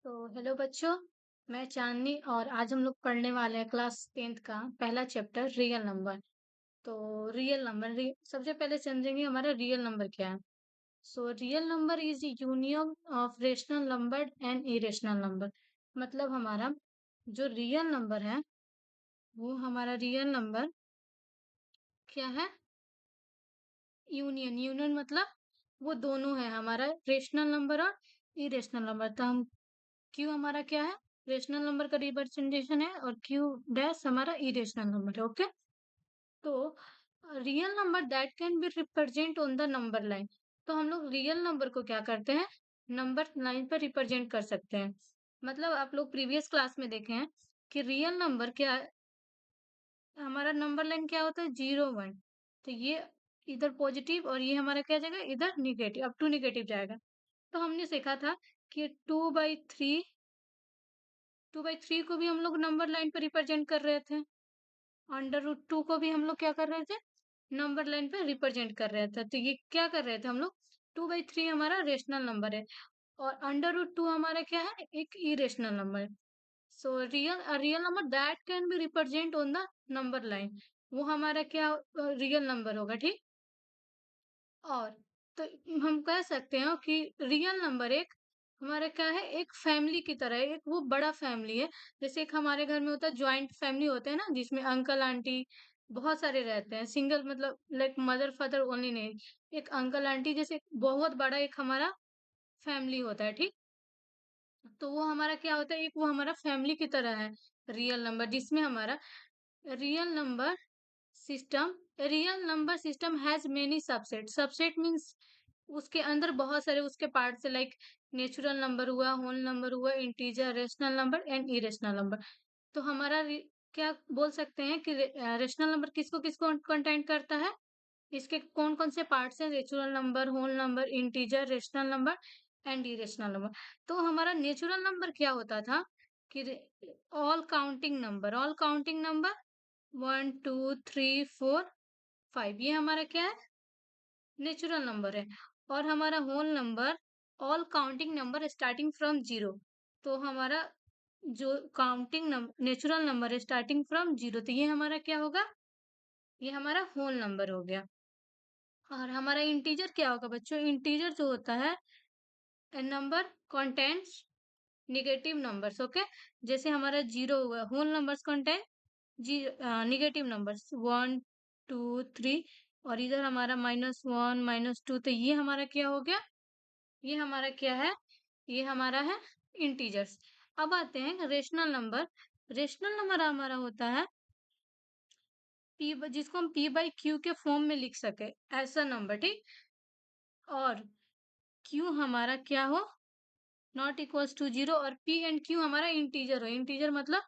तो हेलो बच्चों, मैं चांदनी और आज हम लोग पढ़ने वाले हैं क्लास 10th का पहला चैप्टर रियल नंबर। तो रियल नंबर सबसे पहले समझेंगे हमारा रियल नंबर क्या है। So real number is union of rational number and irrational number. मतलब हमारा जो रियल नंबर है वो हमारा रियल नंबर क्या है? यूनियन। यूनियन मतलब वो दोनों है, हमारा रेशनल नंबर और इरेशनल नंबर। तो हम क्यू हमारा क्या है? रेशनल नंबर का रिप्रेजेंटेशन है और क्यू डैश हमारा इरेशनल नंबर है। ओके। तो real number that can be represent on the number line. तो हम लोग रियल नंबर को क्या करते हैं? नंबर लाइन पर रिप्रेजेंट कर सकते हैं। मतलब आप लोग प्रीवियस क्लास में देखे हैं कि रियल नंबर क्या, हमारा नंबर लाइन क्या होता है? 0 1। तो ये इधर पॉजिटिव और ये हमारा क्या जाएगा? इधर निगेटिव, अप टू निगेटिव जाएगा। तो हमने सीखा था कि 2/3 को भी हम लोग नंबर लाइन पर रिप्रेजेंट कर रहे थे। √2 को भी हम लोग क्या कर रहे थे? नंबर लाइन पे रिप्रेजेंट कर रहे थे। तो ये क्या कर रहे थे हम लोग? 2/3 हमारा रेशनल नंबर है और √2 हमारा क्या है? एक इरेशनल नंबर है। So real number that can be represent on the number line, वो हमारा क्या रियल नंबर होगा। ठीक। और तो हम कह सकते हैं कि रियल नंबर एक हमारा क्या है? एक फैमिली की तरह है, एक वो बड़ा फैमिली है। जैसे एक हमारे घर में होता है ज्वाइंट फैमिली होते हैं ना, जिसमें अंकल आंटी बहुत सारे रहते हैं। सिंगल मतलब लाइक मदर फादर ओनली नहीं, एक अंकल आंटी जैसे बहुत बड़ा एक हमारा फैमिली होता है। ठीक। तो वो हमारा क्या होता है? एक वो हमारा फैमिली की तरह है रियल नंबर, जिसमें हमारा real number system real number system has many subset. Subset means उसके अंदर बहुत सारे उसके पार्ट्स है, लाइक नेचुरल नंबर हुआ, होल नंबर हुआ, integer, rational number and irrational number. तो हमारा क्या बोल सकते हैं कि रेशनल नंबर किसको किसको कंटेंट करता है? इसके कौन कौन से पार्ट्स हैं? Natural number, whole number, integer, rational number and irrational number. तो हमारा नेचुरल नंबर क्या होता था कि ऑल काउंटिंग नंबर 1 2 3 4 5, ये हमारा क्या है? नेचुरल नंबर है। और हमारा whole number all counting number starting from 0। तो हमारा जो काउंटिंग नेचुरल नंबर है स्टार्टिंग फ्रॉम 0, तो ये हमारा क्या होगा? ये हमारा होल नंबर हो गया। और हमारा इंटीजर क्या होगा बच्चों? इंटीजर जो होता है number contents negative numbers. Okay. जैसे हमारा 0 हुआ, होल नंबर्स कंटेंट जी निगेटिव नंबर्स 1 2 3। और इधर हमारा -1 -2, तो ये हमारा क्या हो गया? ये हमारा क्या है? ये हमारा है इंटीजर्स। अब आते हैं रेशनल नंबर। रेशनल नंबर हमारा होता है पी, जिसको हम p/q के फॉर्म में लिख सके, ऐसा नंबर। ठीक। और q हमारा क्या हो? Not equals to 0। और p एंड q हमारा इंटीजर हो। इंटीजर मतलब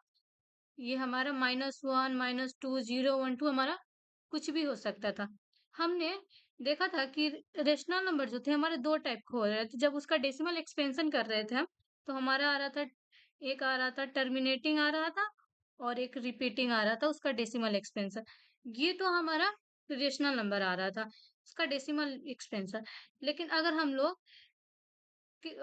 ये हमारा -1 -2 0 1 2 हमारा कुछ भी हो सकता था। हमने देखा था कि रेशनल नंबर जो थे हमारे दो टाइप के हो रहे थे। जब उसका डेसिमल एक्सपेंशन कर रहे थे हम, तो हमारा आ रहा था, एक आ रहा था टर्मिनेटिंग आ रहा था और एक रिपीटिंग आ रहा था उसका डेसिमल एक्सपेंशन। ये तो हमारा रेशनल नंबर आ रहा था, उसका डेसिमल एक्सपेंशन। लेकिन अगर हम लोग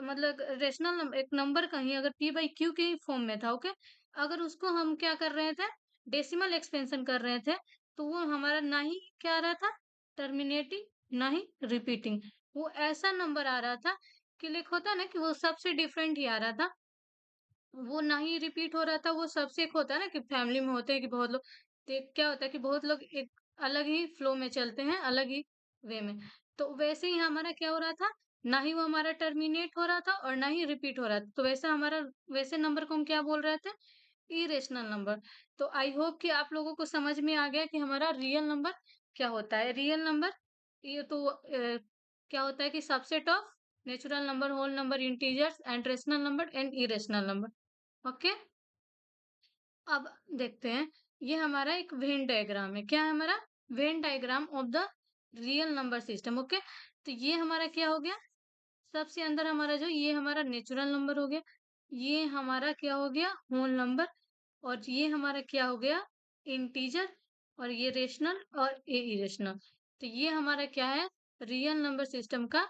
मतलब रेशनल नंबर एक नंबर का ही अगर p/q के ही फॉर्म में था, ओके, अगर उसको हम क्या कर रहे थे? डेसिमल एक्सपेंशन कर रहे थे, तो वो हमारा ना ही क्या आ रहा था? टर्मिनेटिंग, ना ही रिपीटिंग। वो ऐसा नंबर आ रहा था कि लाइक होता है ना कि वो सबसे डिफरेंट ही आ रहा था। वो ना ही रिपीट हो रहा था। वो सबसे एक होता है ना कि फैमिली में होते हैं कि बहुत लोग, देख क्या होता है कि बहुत लोग एक अलग ही फ्लो में चलते हैं, अलग ही वे में। तो वैसे ही हमारा क्या हो रहा था? ना ही वो हमारा टर्मिनेट हो रहा था और ना ही रिपीट हो रहा था। तो वैसा हमारा, वैसे नंबर को हम क्या बोल रहे थे? Irrational number. तो आई होप कि आप लोगों को समझ में आ गया कि हमारा रियल नंबर क्या होता है। रियल नंबर ये तो क्या होता है कि subset of natural number, whole number, integers and rational number and irrational number. Okay. अब देखते हैं, ये हमारा एक वेन डायग्राम है। क्या है हमारा? Venn diagram of the real number system. Okay. तो ये हमारा क्या हो गया? सबसे अंदर हमारा जो ये हमारा नेचुरल नंबर हो गया, ये हमारा क्या हो गया? Whole number. और ये हमारा क्या हो गया? इंटीजर। और ये रेशनल और ये इरेशनल। तो ये हमारा क्या है? रियल नंबर सिस्टम का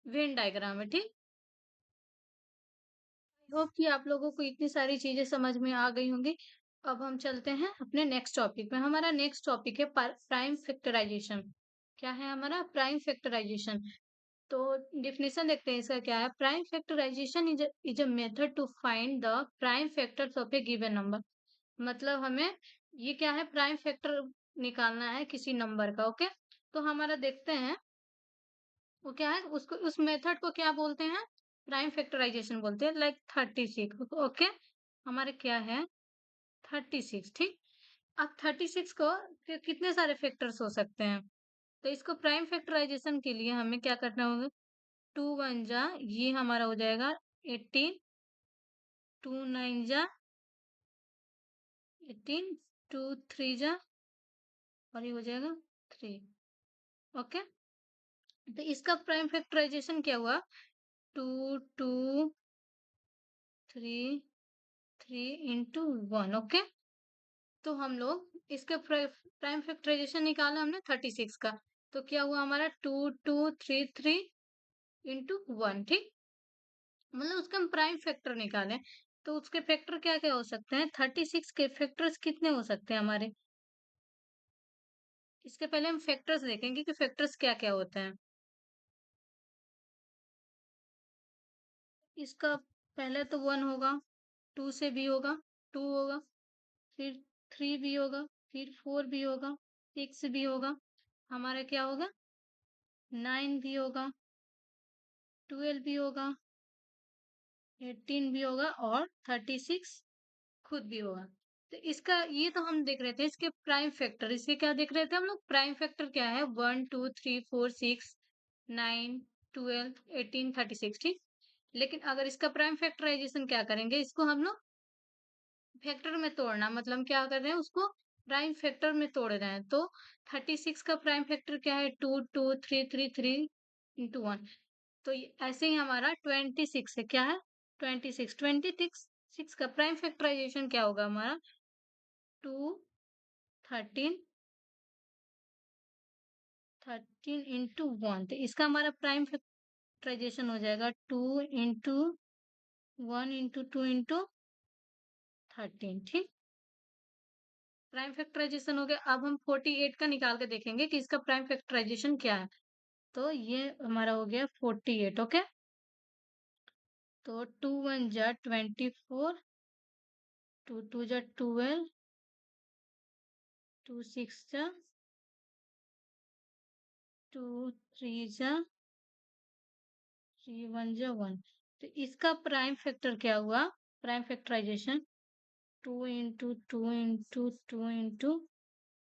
वेन डायग्राम है। ठीक। होप कि आप लोगों को इतनी सारी चीजें समझ में आ गई होंगी। अब हम चलते हैं अपने नेक्स्ट टॉपिक में। हमारा नेक्स्ट टॉपिक है प्राइम फैक्टराइजेशन। क्या है हमारा प्राइम फैक्टराइजेशन? तो डिफिनेशन देखते हैं इसका क्या है। Prime factorisation is a method to find the prime factors of a given number. मतलब हमें ये क्या है, प्राइम फैक्टर निकालना है किसी नंबर का। ओके, तो हमारा देखते हैं वो क्या है, उसको उस मेथड को क्या बोलते हैं, प्राइम फैक्टराइजेशन बोलते हैं। लाइक 36। ओके, हमारे क्या है 36। ठीक, अब 36 को कितने सारे फैक्टर्स हो सकते हैं, तो इसको प्राइम फैक्टराइजेशन के लिए हमें क्या करना होगा। 2 1 जा, ये हमारा हो जाएगा 18, 2 9 जा 18, 2 3 जा, और ये हो जाएगा 3। ओके, तो इसका प्राइम फैक्टराइजेशन क्या हुआ, 2 2 3 3 × 1। ओके, तो हम लोग इसका प्राइम फैक्टराइजेशन निकाला हमने 36 का, तो क्या हुआ हमारा 2 2 3 3 × 1। ठीक, मतलब उसका हम प्राइम फैक्टर निकालें, तो उसके फैक्टर क्या क्या हो सकते हैं, 36 के फैक्टर्स कितने हो सकते हैं हमारे। इसके पहले हम फैक्टर्स देखेंगे कि फैक्टर्स क्या क्या होते हैं। इसका पहले तो 1 होगा, 2 से भी होगा, 2 होगा, फिर 3 भी होगा, फिर 4 भी होगा, 6 भी होगा, हमारा क्या होगा 9 भी होगा, 12 भी होगा, 18 भी होगा, और 36 खुद भी होगा। तो इसका ये तो हम देख रहे थे इसके प्राइम फैक्टर। इसके क्या देख रहे थे हम लोग, प्राइम फैक्टर क्या है, 1 2 3 4 6 9 12 18 36। ठीक, लेकिन अगर इसका प्राइम फैक्टराइजेशन क्या करेंगे, इसको हम लोग फैक्टर में तोड़ना, मतलब क्या कर रहे हैं उसको प्राइम फैक्टर में तोड़ रहे हैं। तो 36 का प्राइम फैक्टर क्या है, 2 2 3 3 3 × 1। तो ऐसे ही हमारा 26 है, क्या है 26। 26 का प्राइम फैक्टराइजेशन क्या होगा हमारा, 2 13 × 1। तो इसका हमारा प्राइम फैक्टराइजेशन हो जाएगा 2 × 1 × 2 × 13। ठीक, प्राइम फैक्टराइजेशन हो गया। अब हम 48 का निकाल के देखेंगे कि इसका प्राइम फैक्टराइजेशन क्या है। तो ये हमारा हो गया 48। ओके, तो 2 1 जा 24, 2 2 जा 12, 2 6 जा 2 3 जा 3 1 जा 1। तो इसका प्राइम फैक्टर क्या हुआ, प्राइम फैक्टराइजेशन 2 × 2 × 2 ×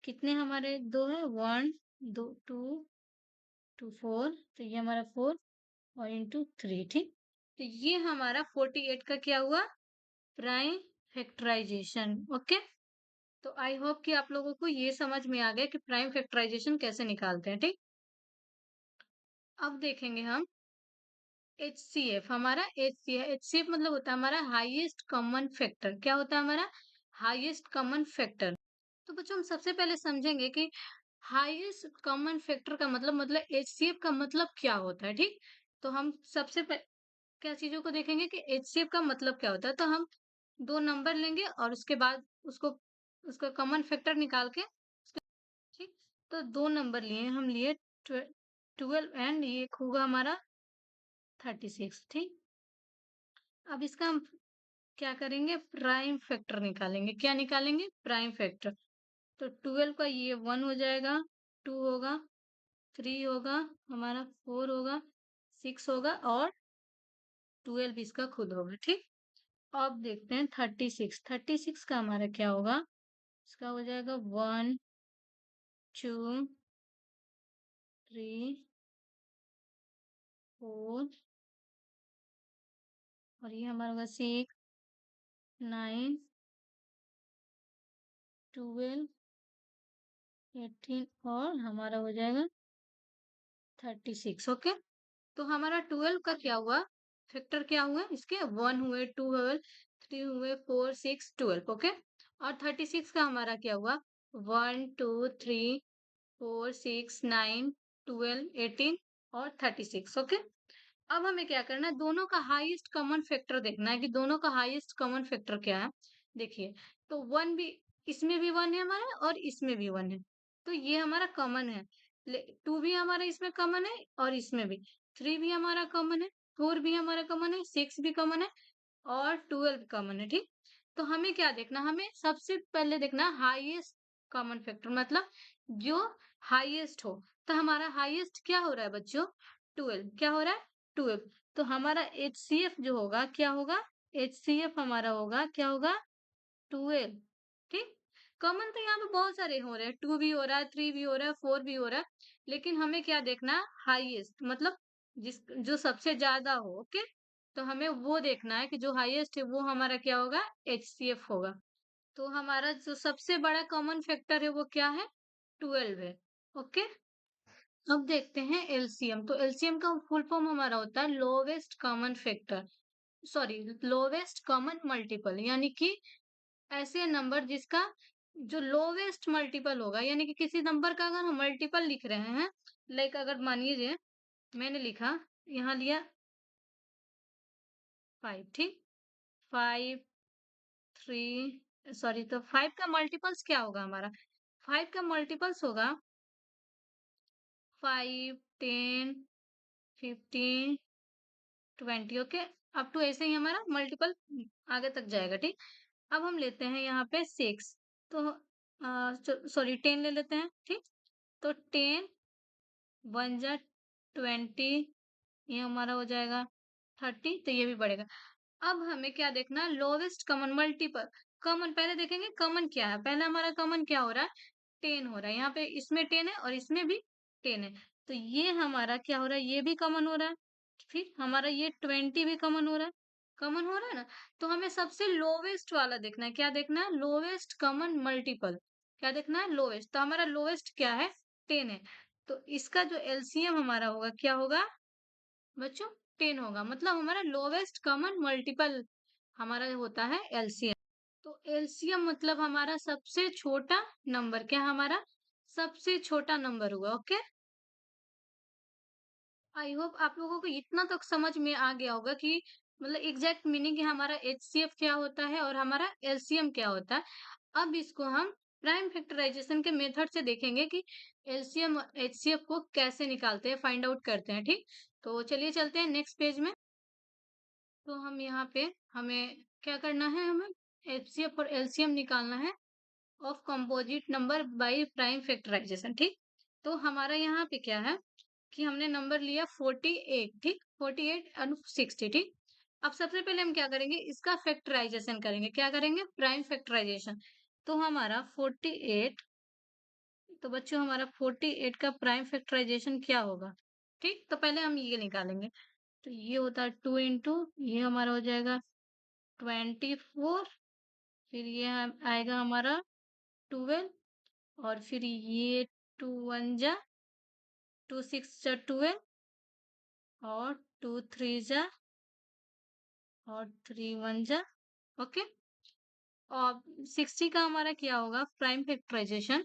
कितने हमारे दो है, 1 2 2 2 4, तो ये हमारा 4, और इंटू 3। ठीक, तो ये हमारा 48 का क्या हुआ, प्राइम फैक्टराइजेशन। ओके, तो आई होप कि आप लोगों को ये समझ में आ गया कि प्राइम फैक्टराइजेशन कैसे निकालते हैं। ठीक, अब देखेंगे हम HCF। हमारा HCF मतलब होता है हमारा हाईएस्ट कॉमन फैक्टर। क्या होता है हमारा हाईएस्ट कॉमन फैक्टर। तो बच्चों हम सबसे पहले समझेंगे कि हाईएस्ट कॉमन फैक्टर का मतलब HCF का मतलब क्या होता है। ठीक, तो हम सबसे क्या चीजों को देखेंगे कि HCF का मतलब क्या होता है। तो हम दो नंबर लेंगे और उसके बाद उसको उसका कॉमन फैक्टर निकाल के, ठीक, तो दो नंबर लिए, हम लिए 12 एंड ये होगा हमारा 36। ठीक, अब इसका हम क्या करेंगे, प्राइम फैक्टर निकालेंगे। क्या निकालेंगे, प्राइम फैक्टर। तो 12 का ये 1 हो जाएगा, 2 होगा, 3 होगा, हमारा 4 होगा, 6 होगा, और 12 इसका खुद होगा। ठीक, अब देखते हैं 36। 36 का हमारा क्या होगा, इसका हो जाएगा 1 2 3 4, और ये हमारा होगा 6 9 12 18, और हमारा हो जाएगा 36। ओके, तो हमारा 12 का क्या हुआ, फैक्टर क्या हुआ, इसके 1 हुए, 2 हुए, 3 हुए, 4 6 12। ओके, और 36 का हमारा क्या हुआ, 1 2 3 4 6 9 12 18 और 36। ओके, अब हमें क्या करना है, दोनों का हाईएस्ट कॉमन फैक्टर देखना है कि दोनों का हाईएस्ट कॉमन फैक्टर क्या है। देखिए, तो 1 भी, इसमें भी 1 है हमारा और इसमें भी 1 है, तो ये हमारा कॉमन है। 2 भी हमारा इसमें कॉमन है और इसमें भी। 3 भी हमारा कॉमन है, 4 भी हमारा कॉमन है, 6 भी कॉमन है और 12 कॉमन है, ठीक। तो हमें क्या देखना, हमें सबसे पहले देखना हाईएस्ट कॉमन फैक्टर, मतलब जो हाईएस्ट हो। तो हमारा हाईएस्ट क्या हो रहा है बच्चों, 12। क्या हो रहा है, 12। तो हमारा एचसीएफ जो होगा क्या होगा, एचसीएफ हमारा होगा क्या होगा, 12। ठीक। कॉमन तो यहाँ पे बहुत सारे हो रहे हैं, 2 भी हो रहा है, 3 भी हो रहा है, 4 भी हो रहा है, लेकिन हमें क्या देखना है, हाईएस्ट, मतलब जिस जो सबसे ज्यादा हो। ओके, तो हमें वो देखना है कि जो हाईएस्ट है वो हमारा क्या होगा, एचसीएफ होगा। तो हमारा जो सबसे बड़ा कॉमन फैक्टर है वो क्या है, 12 है। ओके, अब देखते हैं एलसीएम। तो एलसीएम का फुल फॉर्म हमारा होता है lowest common factor, sorry lowest common multiple, यानी कि ऐसे नंबर जिसका जो लोवेस्ट मल्टीपल होगा, यानी कि किसी नंबर का अगर हम मल्टीपल लिख रहे हैं, लाइक अगर मान लीजिए मैंने लिखा, यहाँ लिया 5, ठीक, 5, 3, सॉरी, तो 5 का मल्टीपल्स क्या होगा हमारा, 5 का मल्टीपल्स होगा 5, 10, 15, 20। ओके, अप टू ऐसे ही हमारा मल्टीपल आगे तक जाएगा, ठीक। अब हम लेते हैं यहाँ पे 6, तो सॉरी 10 ले लेते हैं, ठीक। तो 10 1 जा 20, ये हमारा हो जाएगा 30, तो ये भी बढ़ेगा। अब हमें क्या देखना है, लोवेस्ट कॉमन मल्टीपल। कॉमन पहले देखेंगे, कॉमन क्या है, पहले हमारा कॉमन क्या हो रहा है, 10 हो रहा है, यहाँ पे इसमें 10 है और इसमें भी 10 है, तो ये हमारा क्या हो रहा है, ये भी कॉमन हो रहा है, फिर हमारा ये 20 भी कॉमन हो रहा है, कॉमन हो रहा है ना। तो हमें सबसे लोवेस्ट वाला देखना है, क्या देखना है, लोवेस्ट कॉमन मल्टीपल। क्या देखना है, लोवेस्ट, तो हमारा लोवेस्ट क्या है, 10 है, तो इसका जो एलसीएम हमारा होगा क्या होगा बच्चों, 10 होगा, मतलब हमारा लोवेस्ट कॉमन मल्टीपल हमारा होता है एलसीएम। तो एलसीएम मतलब हमारा सबसे छोटा नंबर, क्या हमारा सबसे छोटा नंबर हुआ। ओके, आई होप आप लोगों को इतना तक समझ में आ गया होगा कि मतलब एग्जैक्ट मीनिंग है हमारा एचसीएफ क्या होता है और हमारा एलसीएम क्या होता है। अब इसको हम प्राइम फैक्टराइजेशन के मेथड से देखेंगे कि एलसीएम एचसीएफ को कैसे निकालते हैं, फाइंड आउट करते हैं, ठीक। तो चलिए चलते हैं नेक्स्ट पेज में। तो हम यहाँ पे हमें क्या करना है, हमें एचसीएफ और एलसीएम निकालना है of composite number by prime factorisation, ठीक। तो हमारा यहाँ पे क्या है कि हमने नंबर लिया 48, ठीक, 48 और 60, ठीक। अब सबसे पहले हम क्या करेंगे, इसका फैक्टराइजेशन करेंगे, क्या करेंगे, प्राइम फैक्टराइजेशन। तो हमारा 48, तो बच्चों हमारा 48 का प्राइम फैक्टराइजेशन क्या होगा, ठीक। तो पहले हम ये निकालेंगे, तो ये होता है 2 इंटू, ये हमारा हो जाएगा 24, फिर ये आएगा हमारा 12, और फिर ये 2 1 जा, 2 6 जा 12, और 2 3 जा, और 3 1 जा। ओके, और 60 का हमारा क्या होगा प्राइम फैक्टराइजेशन,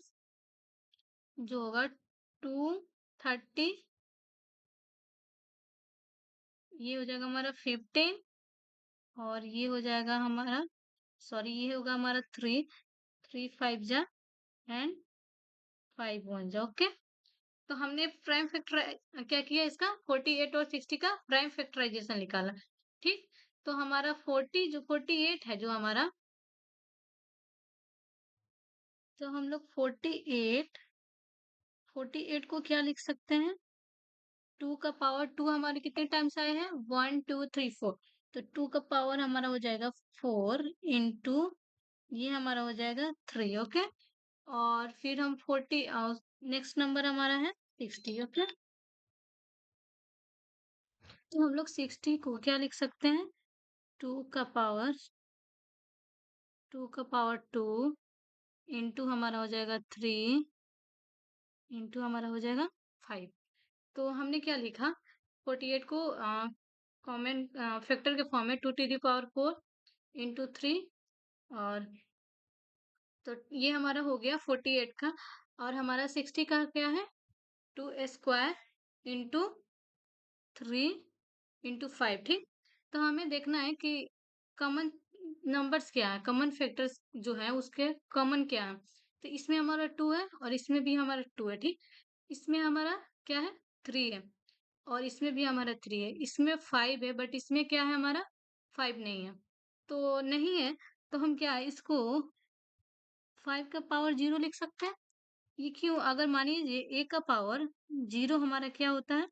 जो होगा 230, ये हो जाएगा हमारा 15, और ये हो जाएगा हमारा, सॉरी ये होगा हमारा 3, 3 5 जा एंड 5 1 जा। ओके, तो हमने प्राइम फैक्टर क्या किया, इसका 48 और 60 का प्राइम फैक्टराइजेशन निकाला, ठीक। तो हमारा 40 जो 48 है जो हमारा, तो हम लोग 48 को क्या लिख सकते हैं, 2 का पावर 2 हमारे कितने टाइम्स आए हैं, 1 2 3 4, तो 2 का पावर हमारा हो जाएगा 4 इंटू, ये हमारा हो जाएगा 3। ओके, और फिर हम 40, नेक्स्ट नंबर हमारा है 60। ओके, तो हम लोग 60 को क्या लिख सकते हैं, 2 का पावर 2 इंटू हमारा हो जाएगा 3 इंटू हमारा हो जाएगा 5। तो हमने क्या लिखा, 48 को कॉमन फैक्टर के फॉर्म में 2 टू द पावर 4 इंटू 3, और तो ये हमारा हो गया 48 का। और हमारा 60 का क्या है, 2 स्क्वायर इंटू 3 इंटू 5, ठीक। तो हमें देखना है कि कॉमन नंबर्स क्या है, कॉमन फैक्टर्स जो है उसके कॉमन क्या है। तो इसमें हमारा 2 है और इसमें भी हमारा 2 है, ठीक। इसमें हमारा क्या है, 3 है और इसमें भी हमारा 3 है। इसमें 5 है बट इसमें क्या है, हमारा 5 नहीं है। तो नहीं है, तो हम क्या है, इसको 5 का पावर 0 लिख सकते हैं। ये क्यों? अगर मान लीजिए a का पावर 0 हमारा क्या होता है,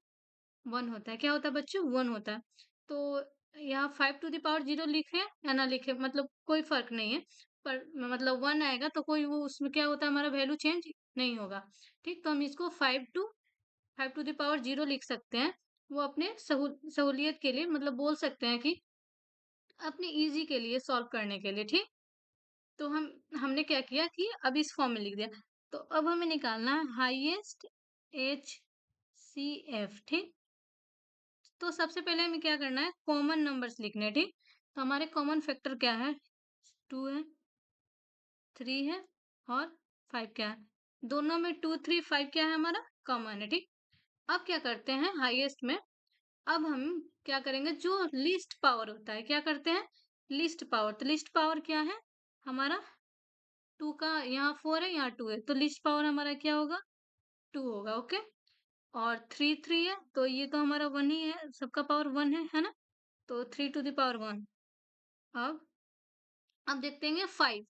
1 होता है। क्या होता है बच्चों? 1 होता है। तो यहाँ 5 टू द पावर 0 लिखे या ना लिखे, मतलब कोई फ़र्क नहीं है। पर मतलब 1 आएगा तो कोई वो उसमें क्या होता है, हमारा वैल्यू चेंज नहीं होगा। ठीक? तो हम इसको 5 टू द पावर 0 लिख सकते हैं। वो अपने सहूलियत के लिए, मतलब बोल सकते हैं कि अपने ईज़ी के लिए, सॉल्व करने के लिए, ठीक? तो हमने क्या किया कि अब इस फॉर्म में लिख दिया। तो अब हमें निकालना है हाईएस्ट HCF, ठीक। तो सबसे पहले हमें क्या करना है, कॉमन नंबर्स लिखने हैं, ठीक। तो हमारे कॉमन फैक्टर क्या है, 2 है, 3 है और 5 क्या है, दोनों में 2 3 5 क्या है, हमारा कॉमन है, ठीक। अब क्या करते हैं हाईएस्ट में, अब हम क्या करेंगे, जो लीस्ट पावर होता है, क्या करते हैं, लीस्ट पावर। तो लीस्ट पावर क्या है हमारा, 2 का यहाँ 4 है, यहाँ 2 है, तो लीस्ट पावर हमारा क्या होगा, 2 होगा, ओके। और 3 3 है, तो ये तो हमारा 1 ही है, सबका पावर 1 है ना। तो 3 टू द पावर 1। अब देखते हैं 5,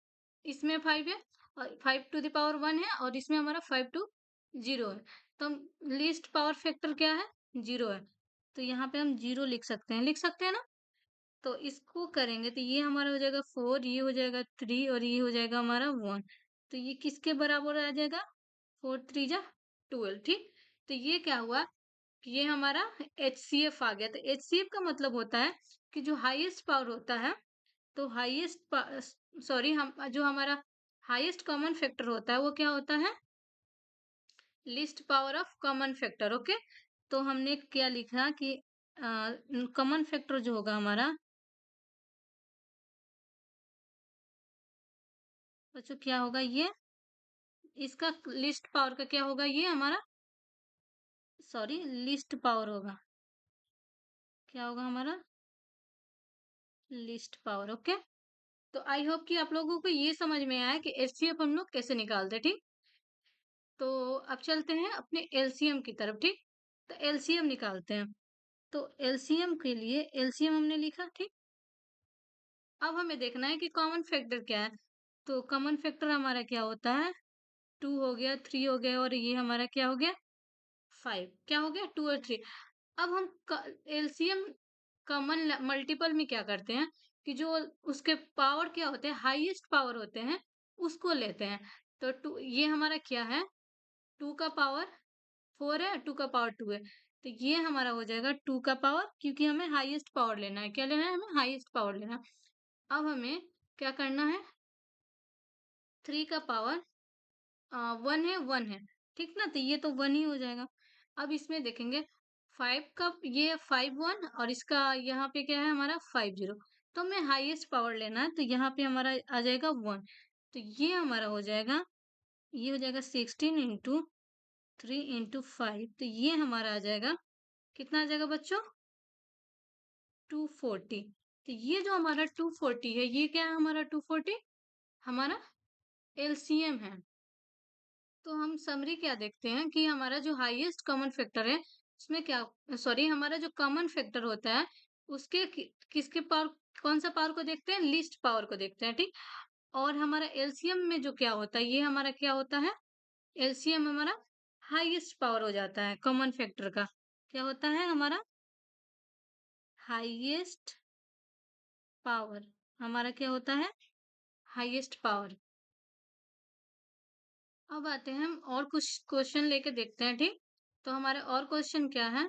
इसमें 5 है और 5 टू द पावर 1 है और इसमें हमारा 5 टू 0 है। तो हम लीस्ट पावर फैक्टर क्या है, 0 है। तो यहाँ पे हम 0 लिख सकते हैं ना। तो इसको करेंगे तो ये हमारा हो जाएगा 4, ये हो जाएगा 3 और ये हो जाएगा हमारा 1। तो ये किसके बराबर आ जाएगा, 4 3 जा 12, ठीक। तो ये क्या हुआ कि ये हमारा HCF आ गया। तो HCF का मतलब होता है कि जो हाईएस्ट पावर होता है, तो सॉरी, हम जो हमारा हाईएस्ट कॉमन फैक्टर होता है वो क्या होता है, least power of common factor, okay. तो हमने क्या लिखा कि कॉमन फैक्टर जो होगा हमारा, बच्चों क्या होगा ये, इसका लिस्ट पावर का क्या होगा, ये हमारा, सॉरी, लिस्ट पावर होगा, क्या होगा हमारा, लिस्ट पावर, ओके। तो आई होप कि आप लोगों को ये समझ में आया कि एचसीएफ हम लोग कैसे निकालते हैं, ठीक। तो अब चलते हैं अपने एलसीएम की तरफ, ठीक। तो एलसीएम निकालते हैं। तो एलसीएम के लिए एलसीएम हमने लिखा, ठीक। अब हमें देखना है कि कॉमन फैक्टर क्या है। तो कॉमन फैक्टर हमारा क्या होता है, 2 हो गया, 3 हो गया और ये हमारा क्या हो गया, 5। क्या हो गया, 2 और 3। अब हम एलसीएम कॉमन मल्टीपल में क्या करते हैं कि जो उसके पावर क्या होते हैं, हाईएस्ट पावर होते हैं, उसको लेते हैं। तो 2, ये हमारा क्या है, 2 का पावर 4 है, 2 का पावर 2 है। तो ये हमारा हो जाएगा 2 का पावर, क्योंकि हमें हाईएस्ट पावर लेना है। क्या लेना है, हमें हाईएस्ट पावर लेना है। अब हमें क्या करना है, 3 का पावर 1 है, 1 है, ठीक ना। तो ये तो 1 ही हो जाएगा। अब इसमें देखेंगे 5 का, ये 5 1 और इसका यहाँ पे क्या है हमारा 5 0। तो हमें हाईएस्ट पावर लेना है, तो यहाँ पे हमारा आ जाएगा 1। तो ये हमारा हो जाएगा, ये हो जाएगा 16 इंटू 3 इंटू 5। तो ये हमारा आ जाएगा, कितना आ जाएगा बच्चों, 240। तो ये जो हमारा 240 है, ये क्या है हमारा 240, हमारा एलसीएम है। तो हम समरी क्या देखते हैं कि हमारा जो हाईएस्ट कॉमन फैक्टर है, उसमें क्या, सॉरी, हमारा जो कॉमन फैक्टर होता है उसके किसके पावर, कौन सा पावर को देखते हैं, लीस्ट पावर को देखते हैं, ठीक। और हमारा एलसीएम में जो क्या होता है, ये हमारा क्या होता है, एलसीएम हमारा हाईएस्ट पावर हो जाता है कॉमन फैक्टर का। क्या होता है हमारा, हाईएस्ट पावर, हमारा क्या होता है, हाईएस्ट पावर। अब आते हैं हम और कुछ क्वेश्चन लेके देखते हैं, ठीक। तो हमारे और क्वेश्चन क्या है,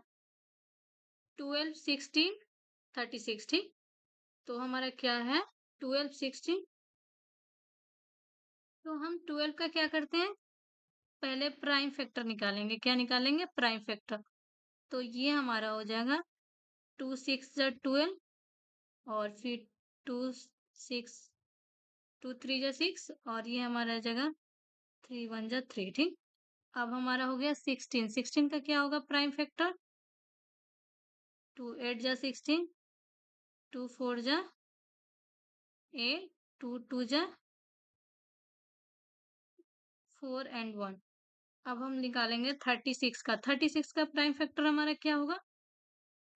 12 16 36, ठीक। तो हमारा क्या है, 12 16। तो हम 12 का क्या करते हैं, पहले प्राइम फैक्टर निकालेंगे। क्या निकालेंगे, प्राइम फैक्टर। तो ये हमारा हो जाएगा 2 6 जा 12 और फिर 2 6 2 3 जा 6 और ये हमारा आ जाएगा 3 1 जा 3, ठीक। अब हमारा हो गया 16। 16 का क्या होगा प्राइम फैक्टर, 2 8 जा 16, 2 4 जा 8, 2 2 जा 4 एंड 1। अब हम निकालेंगे 36 का। 36 का प्राइम फैक्टर हमारा क्या होगा?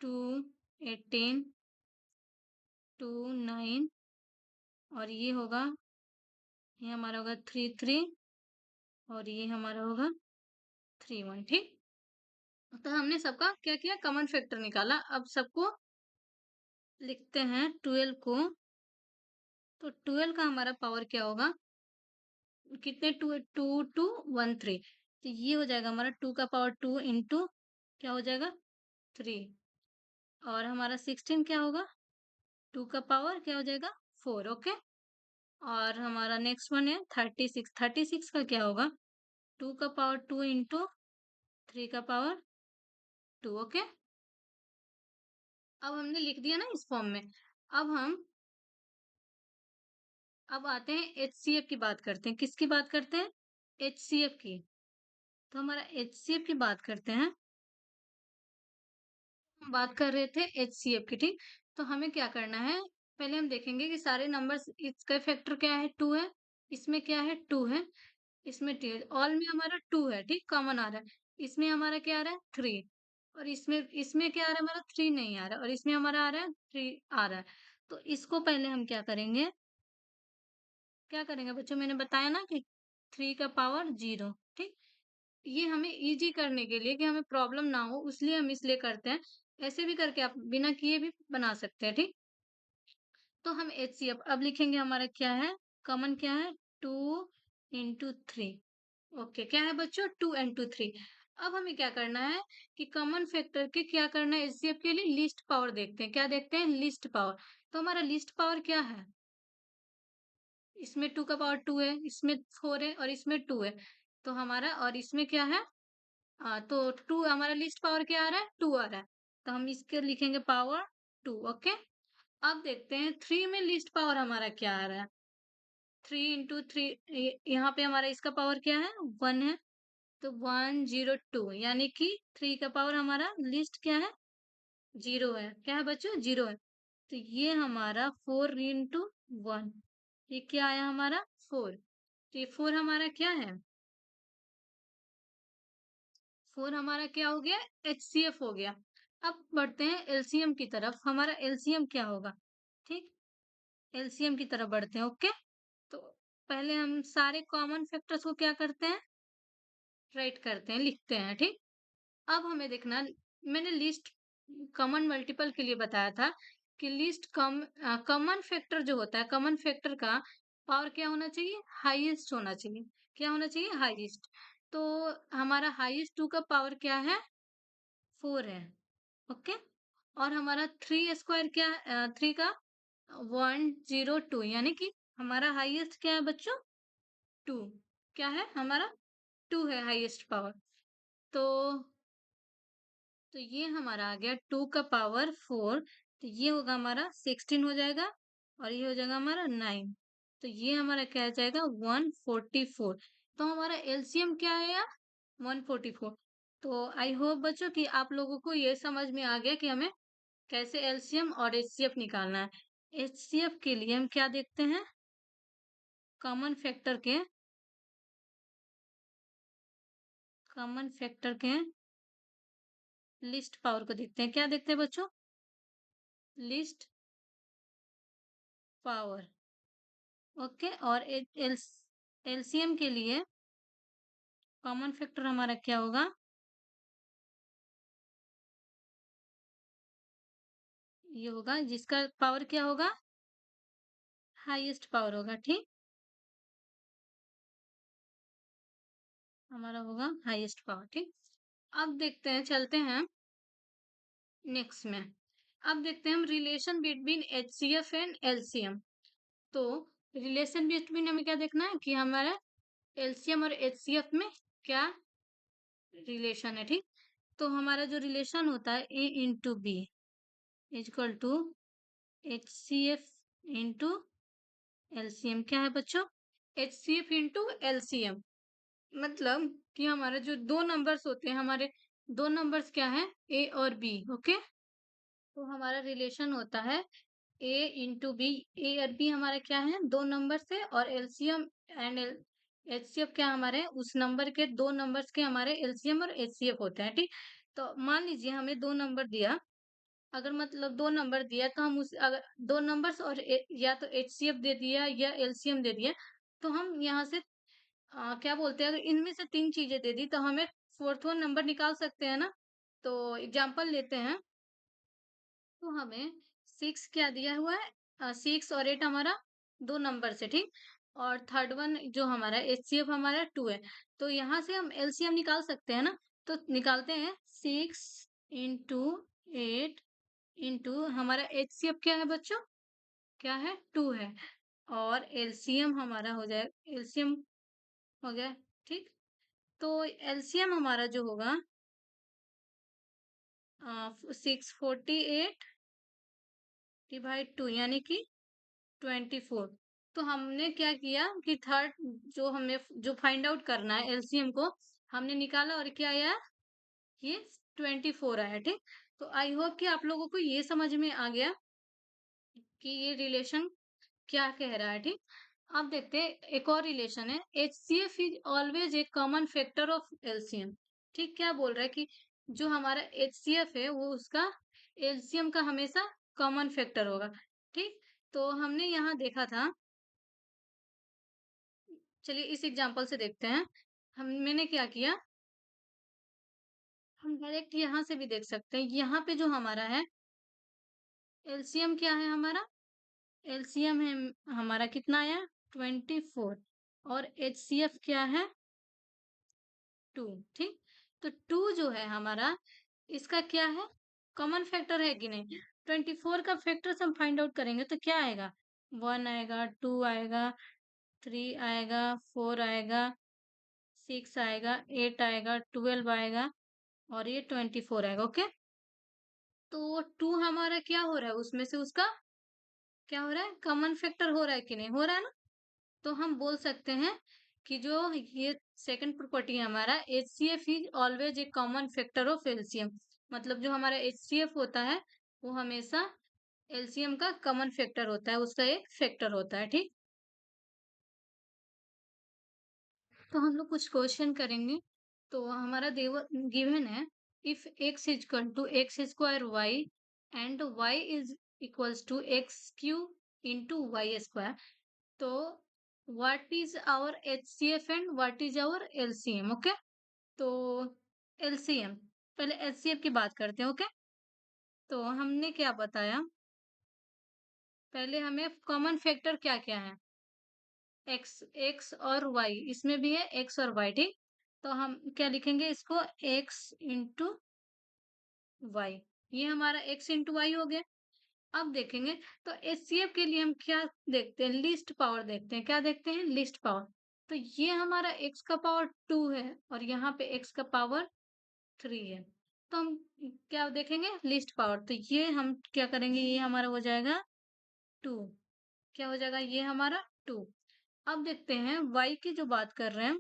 2 18, 2 9, और ये हमारा होगा 3 3, और ये हमारा होगा 3 1। ठीक, तो हमने सबका क्या किया? कॉमन फैक्टर निकाला। अब सबको लिखते हैं 12 को। तो 12 का हमारा पावर क्या होगा? कितने? 2 2 2 1 3। तो ये हो जाएगा हमारा 2 का पावर 2 इंटू क्या हो जाएगा? 3। और हमारा 16 क्या होगा? 2 का पावर क्या हो जाएगा? 4। ओके। और हमारा नेक्स्ट वन है 36। 36 का क्या होगा? 2 का पावर 2 इंटू 3 का पावर 2। ओके। अब हमने लिख दिया ना इस फॉर्म में। अब आते हैं एचसीएफ की बात करते हैं। किसकी बात करते हैं? एचसीएफ की। तो हमारा एचसीएफ की बात करते हैं। हम बात कर रहे थे एचसीएफ की। ठीक, तो हमें क्या करना है? पहले हम देखेंगे कि सारे नंबर्स, इसका फैक्टर क्या है? 2 है। इसमें क्या है? 2 है। इसमें ऑल में हमारा 2 है। ठीक, कॉमन आ रहा है। इसमें हमारा क्या आ रहा है? 3। और इसमें इसमें क्या आ रहा है? हमारा 3 नहीं आ रहा है। और इसमें हमारा आ रहा है 3 आ रहा है। तो इसको पहले हम क्या करेंगे बच्चों? मैंने बताया ना कि 3 का पावर 0। ठीक, ये हमें इजी करने के लिए, कि हमें प्रॉब्लम ना हो, इसलिए हम इसलिए करते हैं। ऐसे भी करके आप बिना किए भी बना सकते हैं। ठीक, तो हम एचसीएफ अब लिखेंगे। हमारा क्या है? कॉमन क्या है? 2 इंटू 3। ओके, क्या है बच्चों? 2 इंटू 3। अब हमें क्या करना है कि कॉमन फैक्टर के क्या करना है? एचसीएफ के लिए लिस्ट पावर देखते हैं। क्या देखते हैं? List power. तो हमारा लिस्ट पावर क्या है? इसमें 2 का पावर 2 है, इसमें 4 है, और इसमें 2 है। तो हमारा, और इसमें क्या है? तो 2, हमारा लिस्ट पावर क्या आ रहा है? 2 आ रहा है। तो हम इसके लिखेंगे पावर 2। ओके। अब देखते हैं 3 में लिस्ट पावर हमारा क्या आ रहा है? 3 इंटू 3, यहाँ पे हमारा इसका पावर क्या है? 1 है। तो 102, यानी कि 3 का पावर हमारा लिस्ट क्या है? 0 है। क्या है बच्चों? 0 है। तो ये हमारा 4 इंटू 1, ये क्या आया हमारा? 4। तो ये 4 हमारा क्या है? 4 हमारा क्या हो गया? एचसीएफ हो गया। अब बढ़ते हैं एलसीएम की तरफ। हमारा एलसीएम क्या होगा? ठीक, एलसीएम की तरफ बढ़ते हैं। ओके, तो पहले हम सारे कॉमन फैक्टर्स को क्या करते हैं? राइट करते हैं, लिखते हैं। ठीक, अब हमें देखना, मैंने लिस्ट कॉमन मल्टीपल के लिए बताया था कि लिस्ट कॉमन फैक्टर जो होता है, कॉमन फैक्टर का पावर क्या होना चाहिए? हाईएस्ट होना चाहिए। क्या होना चाहिए? हाईएस्ट। तो हमारा हाईएस्ट 2 का पावर क्या है? 4 है। ओके। और हमारा 3 स्क्वायर क्या है? 3 का 102, यानी कि हमारा हाईएस्ट क्या है बच्चों? 2। क्या है हमारा? 2 है हाईएस्ट पावर। तो ये हमारा आ गया 2 का पावर 4। तो ये होगा हमारा 16 हो जाएगा, और ये हो जाएगा हमारा 9। तो ये हमारा क्या आ जाएगा? 144। तो हमारा एलसीएम क्या है यार? 144। तो आई होप बच्चों कि आप लोगों को ये समझ में आ गया कि हमें कैसे एलसीएम और एचसीएफ निकालना है। एचसीएफ के लिए हम क्या देखते हैं? कॉमन फैक्टर के लिस्ट पावर को देखते हैं। क्या देखते हैं बच्चों? List power. ओके। और एलसीएम के लिए कॉमन फैक्टर हमारा क्या होगा? ये होगा, जिसका पावर क्या होगा? हाईएस्ट पावर होगा। ठीक, हमारा होगा हाईएस्ट पावर। ठीक, अब देखते हैं, चलते हैं नेक्स्ट में। अब देखते हैं हम relation between HCF and LCM. तो रिलेशन बिटवीन हमें क्या देखना है कि हमारा एलसीएम और एचसीएफ में क्या रिलेशन है। ठीक, तो हमारा जो रिलेशन होता है A into B is equal to H C F into LCM. क्या है बच्चों? H C F into LCM. मतलब कि हमारे जो दो नंबर्स होते हैं, हमारे दो नंबर्स क्या है? ए और बी। ओके, तो हमारा रिलेशन होता है ए इंटू बी। ए और बी हमारा क्या है, दो नंबर से, और एलसीएम एंड एचसीएफ क्या हमारे उस नंबर के, दो नंबर्स के हमारे एलसीएम और एचसीएफ होते हैं, ठीक। तो मान लीजिए हमें दो नंबर दिया, अगर मतलब दो नंबर दिया तो हम उस अगर दो नंबर्स और या तो एचसीएफ दे दिया या एलसीएम दे दिया, तो हम यहाँ से क्या बोलते हैं, अगर इनमें से तीन चीजें दे दी तो हमें फोर्थ वन नंबर निकाल सकते हैं ना। तो एग्जांपल लेते हैं, तो हमें सिक्स क्या दिया हुआ है, सिक्स और एट हमारा दो नंबर से, ठीक। और थर्ड वन जो हमारा एचसीएफ हमारा टू है। तो यहाँ से हम एलसीएम निकाल सकते हैं ना। तो निकालते हैं, सिक्स इंटू एट इंटू हमारा एचसीएफ क्या है बच्चों, क्या है, टू है। और एलसीएम हमारा हो जाए, एलसीएम हो गया, ठीक। तो एलसीएम हमारा जो होगा, 648 डिवाइड टू यानी कि 24। तो हमने क्या किया कि थर्ड, जो हमें जो फाइंड आउट करना है एलसीएम को, हमने निकाला और क्या आया, ये 24 आया, ठीक। तो आई होप कि आप लोगों को ये समझ में आ गया कि ये रिलेशन क्या कह रहा है, ठीक। अब देखते हैं एक और रिलेशन है, HCF is always a common factor of LCM. ठीक, क्या बोल रहा है कि जो हमारा एचसीएफ है वो उसका एलसीएम का हमेशा कॉमन फैक्टर होगा, ठीक। तो हमने यहाँ देखा था, चलिए इस एग्जांपल से देखते हैं। मैंने क्या किया, हम डायरेक्ट यहाँ से भी देख सकते हैं, यहाँ पे जो हमारा है एलसीएम क्या है हमारा, एलसीएम है हमारा कितना आया, 24। और एचसीएफ क्या है, टू, ठीक। तो टू जो है हमारा, इसका क्या है, कॉमन फैक्टर है कि नहीं। 24 का फैक्टर्स हम फाइंड आउट करेंगे तो क्या आएगा, वन आएगा, टू आएगा, थ्री आएगा, फोर आएगा, सिक्स आएगा, एट आएगा, 12 आएगा, और ये 24 आएगा, ओके। तो टू हमारा क्या हो रहा है, उसमें से उसका क्या हो रहा है, कॉमन फैक्टर हो रहा है कि नहीं, हो रहा है ना। तो हम बोल सकते हैं कि जो ये सेकंड प्रॉपर्टी है हमारा, HCF is always a common factor of LCM. मतलब जो हमारा एचसीएफ होता है वो हमेशा एलसीएम का कॉमन फैक्टर होता है, उसका एक फैक्टर होता है, ठीक। तो हम लोग कुछ क्वेश्चन करेंगे। तो हमारा गिवन है, if X is equal to X square Y and Y is equals to X Q into Y square, तो what is our HCF and what is our LCM, okay. तो एलसीएम, पहले HCF की बात करते हैं, okay. तो हमने क्या बताया, पहले हमें कॉमन फैक्टर क्या क्या है, एक्स, एक्स और वाई, इसमें भी है एक्स और वाई, ठीक। तो हम क्या लिखेंगे इसको, एक्स इंटू वाई, ये हमारा एक्स इंटू वाई हो गया। अब देखेंगे, तो एचसीएफ के लिए हम क्या देखते हैं, लिस्ट पावर देखते हैं, क्या देखते हैं, लिस्ट पावर। तो ये हमारा एक्स का पावर टू है और यहाँ पे एक्स का पावर थ्री है। तो हम क्या देखेंगे, लिस्ट पावर। तो ये हम क्या करेंगे, ये हमारा हो जाएगा टू, क्या हो जाएगा, ये हमारा टू। अब देखते हैं y की जो बात कर रहे हैं,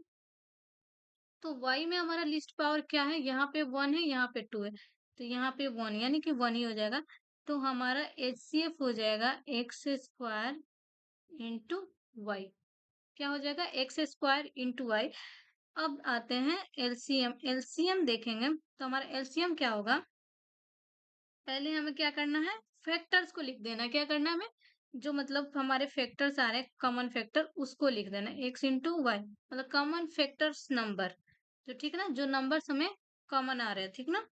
तो y में हमारा लिस्ट पावर क्या है, यहाँ पे वन है, यहाँ पे टू है, तो यहाँ पे वन यानी कि वन ही हो जाएगा। तो हमारा एचसीएफ हो जाएगा एक्स स्क्वायर इंटू वाई, क्या हो जाएगा, एक्स स्क्वायर इंटू वाई। अब आते हैं एलसीएम, एलसीएम देखेंगे तो हमारा एलसीएम क्या होगा, पहले हमें क्या करना है, फैक्टर्स को लिख देना है, क्या करना है हमें, जो मतलब हमारे फैक्टर्स आ रहे हैं कॉमन फैक्टर उसको लिख देना है, एक्स इंटू वाई, मतलब कॉमन फैक्टर्स नंबर, जो ठीक है ना, जो नंबर्स हमें कॉमन आ रहे हैं, ठीक ना।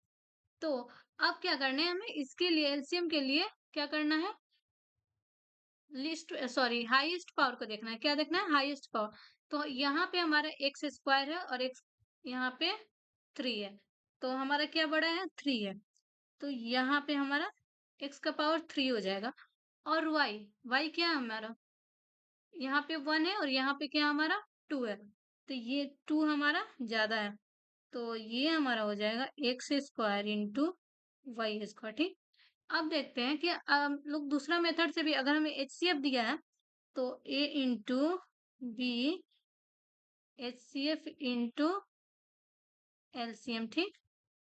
तो अब क्या करना है हमें, इसके लिए एलसीएम के लिए क्या करना है, लिस्ट सॉरी हाईएस्ट पावर को देखना है, क्या देखना है, हाईएस्ट पावर। तो यहाँ पे हमारा एक्स स्क्वायर है और एक्स यहाँ पे थ्री है, तो हमारा क्या बड़ा है, थ्री है। तो यहाँ पे हमारा एक्स का पावर थ्री हो जाएगा। और वाई, वाई क्या है हमारा, यहाँ पे वन है और यहाँ पे क्या हमारा टू है, तो ये टू हमारा ज्यादा है। तो ये हमारा हो जाएगा x square into Y square, ठीक। अब देखते हैं कि लोग दूसरा मेथड से भी, अगर हमें एचसीएफ दिया है तो A into B HCF into LCM, ठीक।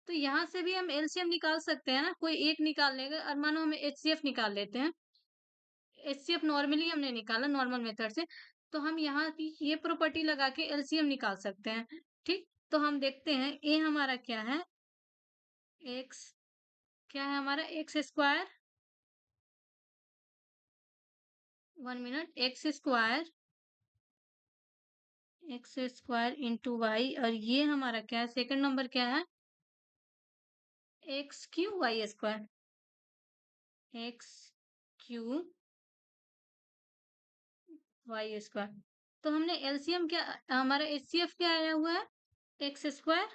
तो यहाँ से भी हम एलसीएम निकाल सकते हैं ना, कोई एक निकाल लेगा और मानो हम एचसीएफ निकाल लेते हैं। एचसीएफ नॉर्मली हमने निकाला नॉर्मल मेथड से, तो हम यहाँ की ये प्रॉपर्टी लगा के एलसीएम निकाल सकते हैं। ठीक, तो हम देखते हैं ए हमारा क्या है, एक्स क्या है हमारा, x square, 1 minute, x square into y, और ये हमारा क्या है, सेकंड नंबर क्या है, x q y square, x q y square. तो हमने एलसीएम क्या, हमारा एचसीएफ क्या आया हुआ है, एक्स स्क्वायर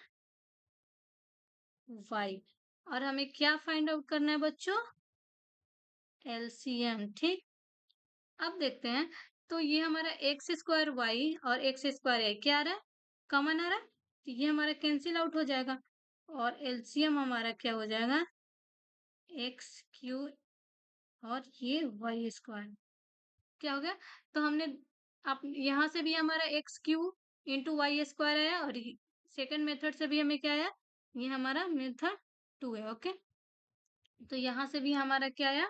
वाई, और हमें क्या फाइंड आउट करना है बच्चों, एलसीएम। ठीक, अब देखते हैं, तो ये हमारा एक्स स्क्वायर वाई और एक्स स्क्वायर ए क्या आ रहा है, कॉमन आ रहा है, तो ये हमारा कैंसिल आउट हो जाएगा, और एलसीएम हमारा क्या हो जाएगा, एक्स क्यू और ये वाई स्क्वायर, क्या हो गया, तो हमने आप यहाँ से भी हमारा x Q into Y square आया, और सेकंड मेथड से भी हमें क्या आया, ये हमारा मेथड 2 है। ओके, तो यहाँ से भी हमारा क्या आया,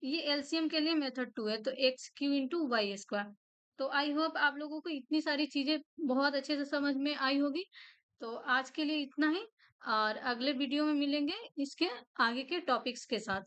ये एलसीएम के लिए मेथड 2 है, तो x Q into Y square. तो आई होप आप लोगों को इतनी सारी चीजें बहुत अच्छे से समझ में आई होगी। तो आज के लिए इतना ही, और अगले वीडियो में मिलेंगे इसके आगे के टॉपिक्स के साथ।